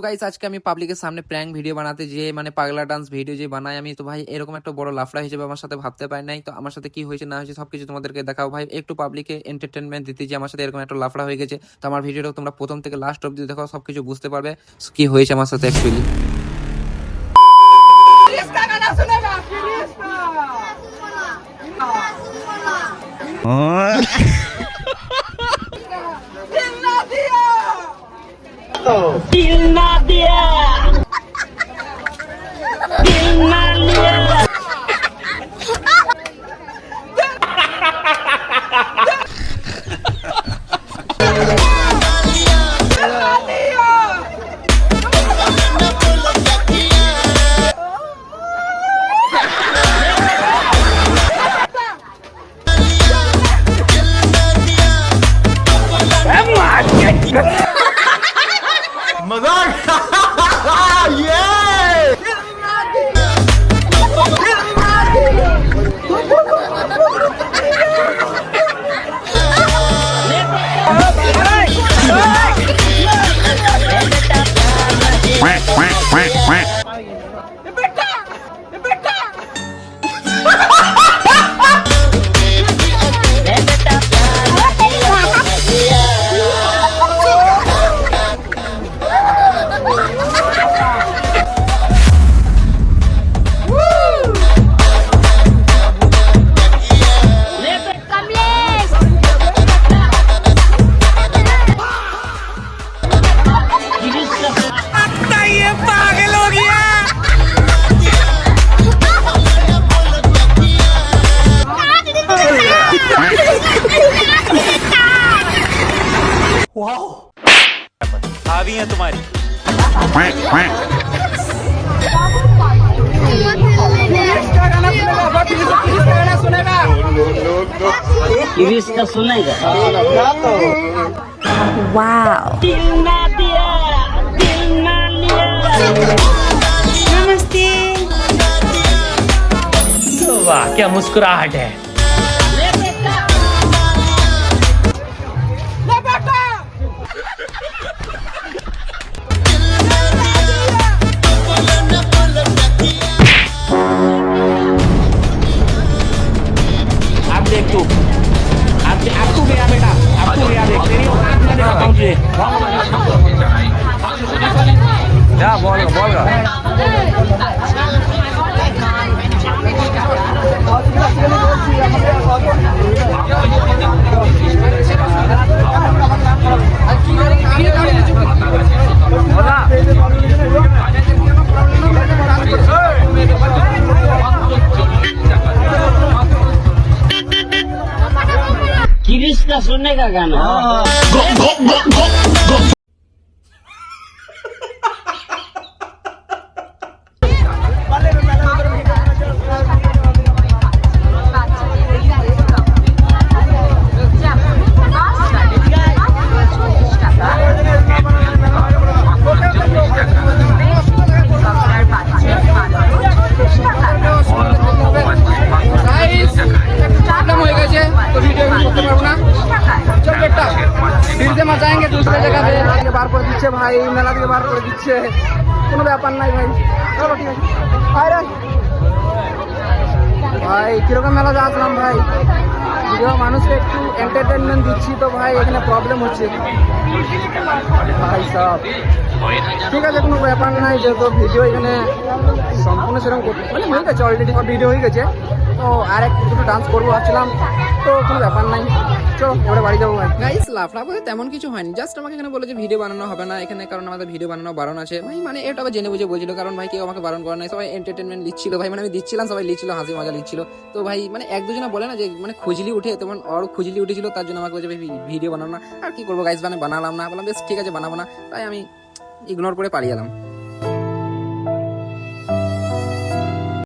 Guys আজকে আমি পাবলিকের সামনে প্র্যাঙ্ক ভিডিও বানাতে যে মানে পাগলা ডান্স ভিডিও যে বানাই আমি, তো ভাই এরকম একটা বড় লাফড়া হিসেবে আমার সাথে ভাবতে পারি নাই। তো আমার সাথে কি হয়েছে না হয়েছে সবকিছু তোমাদেরকে দেখাও ভাই, একটু পাবলিকে এন্টারটেনমেন্ট দিতে যে আমার সাথে এরকম একটা লাফড়া হয়ে গেছে। তো আমার ভিডিওটা তোমরা প্রথম থেকে লাস্ট অব্দি দেখো, সবকিছু বুঝতে পারবে কি হয়েছে আমার সাথে অ্যাকচুয়ালি। दिल ना दिया दिल ना लिया मजाक ये भाभी है तुम्हारी। किरिस का सुनेगा वाओ दिल ना दिया दिल ना लिया नमस्ते। वाह क्या मुस्कुराहट है। अब देख तू, अब तू गया बेटा, अब तू गया देख तेरी औकात में देखा पहुंचे। क्या बोल किरिस का सुनेगा गाना जाएंगे दूसरे जगह पे बार कर दिच्छे भाई, मेला दिखे बार कर दिच्छे, কোনো ব্যাপার নাই ভাই। চলো ঠিক আছে ভাই, কিরকম মেলা আসলাম ভাই, ভিডিও মানুষকে একটু এন্টারটেনমেন্ট দিচ্ছি তো ভাই এখানে প্রবলেম হচ্ছে ভাই সব। ঠিক আছে কোনো ব্যাপার নাই, যেহেতু ভিডিও এখানে সম্পূর্ণ সেরকম মানে হয়ে গেছে, অলরেডি ভিডিও হয়ে গেছে, তো আর একটু ডান্স করবো ভাবছিলাম, তো কোনো ব্যাপার নাই। চলো এবারে বাড়ি যাবো ভাই। গাইস লাফড়া বলতে তেমন কিছু হয়নি, জাস্ট আমাকে এখানে বলে যে ভিডিও বানানো হবে না এখানে, কারণ আমাদের ভিডিও বানানো বারণ আছে ভাই। মানে এটা আবার জেনে বুঝে বলছিল, কারণ ভাই কেউ আমাকে বারণ করে নাই, সবাই এন্টারটেনমেন্ট লিখছিল ভাই, মানে আমি দিচ্ছিলাম সবাই লিখছিল, হাসি মজা লিখছিল। তো ভাই মানে এক দুজনে বলে না যে মানে খুজলি উঠে, তেমন ওর খুজলি উঠেছিল, তার জন্য আমাকে বলছে ভাই ভিডিও বানানো না। আর কি করবো গাইস, মানে বানালাম না, বললাম বেশ ঠিক আছে বানাবো না, তাই আমি ইগনোর করে পালিয়ে গেলাম।